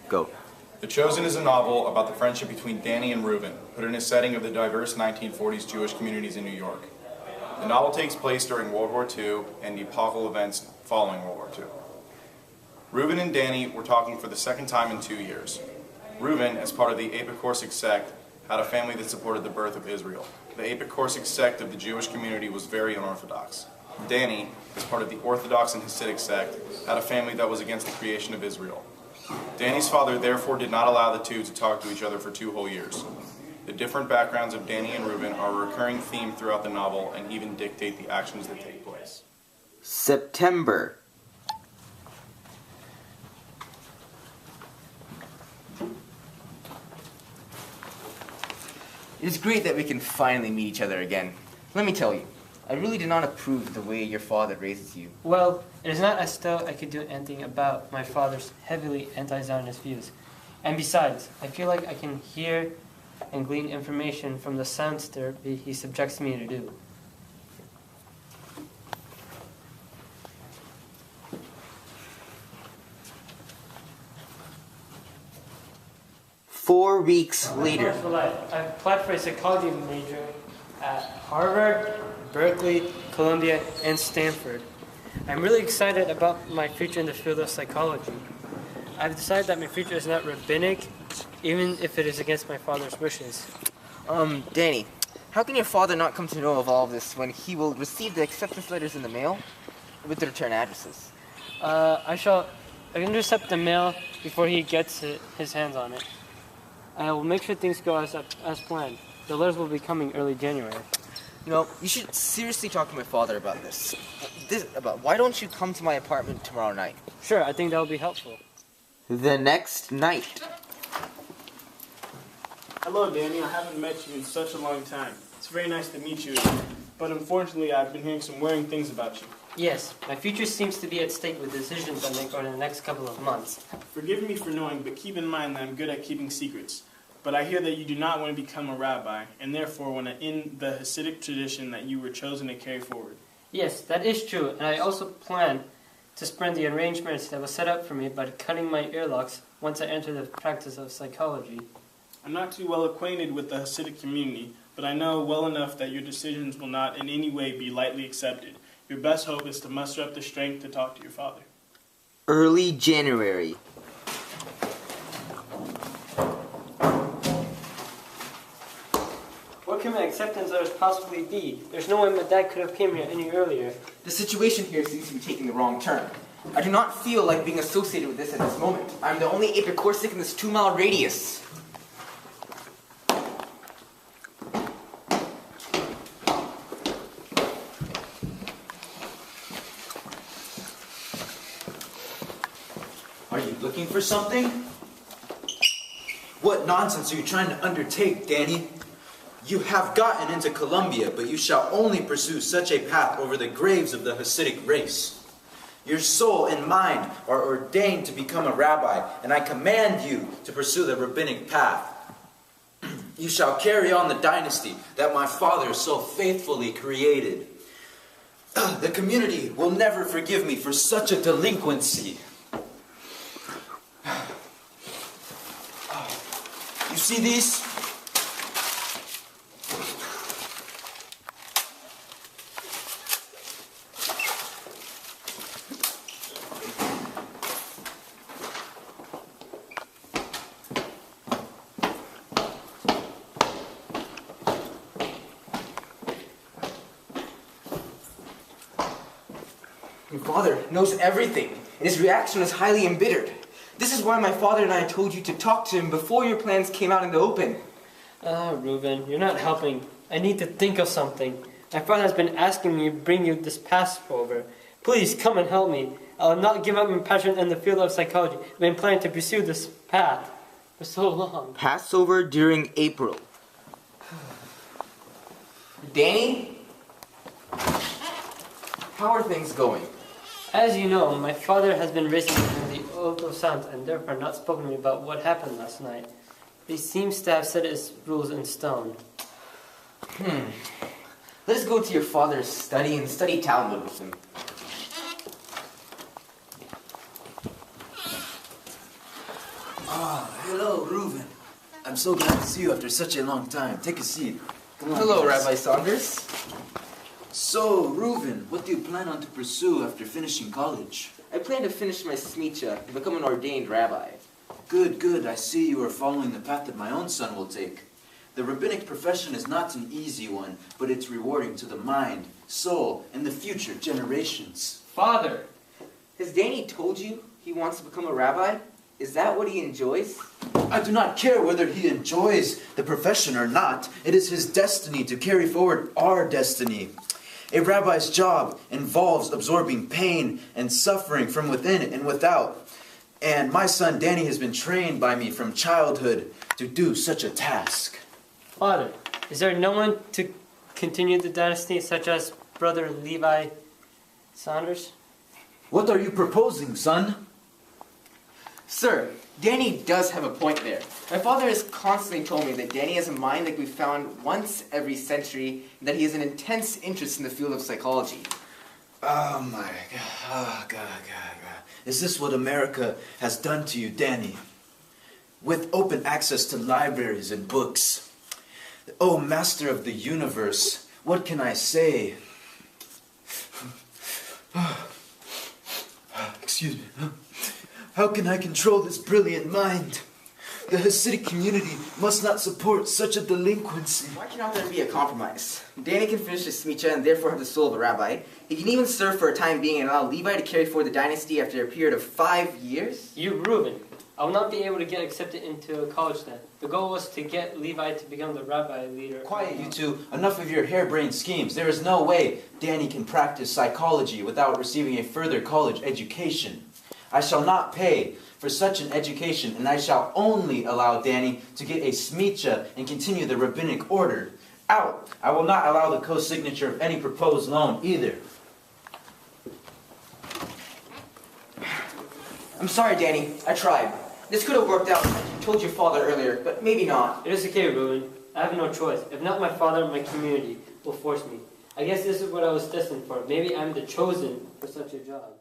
Go. The Chosen is a novel about the friendship between Danny and Reuven, put in a setting of the diverse 1940s Jewish communities in New York. The novel takes place during World War II and the epochal events following World War II. Reuven and Danny were talking for the second time in 2 years. Reuven, as part of the Apicorsic sect, had a family that supported the birth of Israel. The Apicorsic sect of the Jewish community was very unorthodox. Danny, as part of the Orthodox and Hasidic sect, had a family that was against the creation of Israel. Danny's father therefore did not allow the two to talk to each other for 2 whole years. The different backgrounds of Danny and Reuven are a recurring theme throughout the novel and even dictate the actions that take place. September. It is great that we can finally meet each other again. Let me tell you, I really do not approve of the way your father raises you. Well, it is not as though I could do anything about my father's heavily anti-Zionist views. And besides, I feel like I can hear and glean information from the sounds therapy he subjects me to do. Four weeks later. I've applied for a psychology major at Harvard, Berkeley, Columbia, and Stanford. I'm really excited about my future in the field of psychology. I've decided that my future is not rabbinic, even if it is against my father's wishes. Danny, how can your father not come to know of all of this when he will receive the acceptance letters in the mail with the return addresses? I shall intercept the mail before he gets his hands on it. I will make sure things go as planned. The letters will be coming early January. You know, you should seriously talk to my father about this. Why don't you come to my apartment tomorrow night? Sure, I think that will be helpful. The next night. Hello, Danny. I haven't met you in such a long time. It's very nice to meet you again. But unfortunately, I've been hearing some worrying things about you. Yes, my future seems to be at stake with decisions I make over the next couple of months. Forgive me for knowing, but keep in mind that I'm good at keeping secrets. But I hear that you do not want to become a rabbi, and therefore want to end the Hasidic tradition that you were chosen to carry forward. Yes, that is true, and I also plan to spread the arrangements that was set up for me by cutting my earlocks once I enter the practice of psychology. I'm not too well acquainted with the Hasidic community, but I know well enough that your decisions will not in any way be lightly accepted. Your best hope is to muster up the strength to talk to your father. Early January. What can my acceptance letters possibly be? There's no way my dad could have came here any earlier. The situation here seems to be taking the wrong turn. I do not feel like being associated with this at this moment. I'm the only Apicorsic in this 2-mile radius. Are you looking for something? What nonsense are you trying to undertake, Danny? You have gotten into Columbia, but you shall only pursue such a path over the graves of the Hasidic race. Your soul and mind are ordained to become a rabbi, and I command you to pursue the rabbinic path. You shall carry on the dynasty that my father so faithfully created. The community will never forgive me for such a delinquency. You see these? Your father knows everything, and his reaction was highly embittered. This is why my father and I told you to talk to him before your plans came out in the open. Reuven, you're not helping. I need to think of something. My father has been asking me to bring you this Passover. Please come and help me. I will not give up my passion in the field of psychology. I've been planning to pursue this path for so long. Passover during April. Danny? How are things going? As you know, my father has been raising me in the oath of silence and therefore not spoken to me about what happened last night. He seems to have set his rules in stone. Let us go to your father's study and study Talmud with him. Hello, Reuven. I'm so glad to see you after such a long time. Take a seat. Come on, Hello, guys. Rabbi Saunders. So, Reuven, what do you plan on to pursue after finishing college? I plan to finish my smicha and become an ordained rabbi. Good, good. I see you are following the path that my own son will take. The rabbinic profession is not an easy one, but it's rewarding to the mind, soul, and the future generations. Father, Has Danny told you he wants to become a rabbi? Is that what he enjoys? I do not care whether he enjoys the profession or not. It is his destiny to carry forward our destiny. A rabbi's job involves absorbing pain and suffering from within and without. And my son Danny has been trained by me from childhood to do such a task. Father, is there no one to continue the dynasty such as brother Levi Saunders? What are you proposing, son? Sir, Danny does have a point there. My father has constantly told me that Danny has a mind like we found once every century, and that he has an intense interest in the field of psychology. Oh my God. Oh, God. Is this what America has done to you, Danny? With open access to libraries and books. Oh, master of the universe, what can I say? Excuse me. How can I control this brilliant mind? The Hasidic community must not support such a delinquency. Why cannot there be a compromise? Danny can finish his smicha and therefore have the soul of a rabbi. He can even serve for a time being and allow Levi to carry forward the dynasty after a period of 5 years. You, Reuven, I will not be able to get accepted into college then. The goal was to get Levi to become the rabbi leader. Quiet, you two. Enough of your harebrained schemes. There is no way Danny can practice psychology without receiving a further college education. I shall not pay for such an education, and I shall only allow Danny to get a smicha and continue the rabbinic order. Out! I will not allow the co-signature of any proposed loan either. I'm sorry, Danny. I tried. This could have worked out. I told your father earlier, but maybe not. It is okay, Reuven. I have no choice. If not, my father and my community will force me. I guess this is what I was destined for. Maybe I'm the chosen for such a job.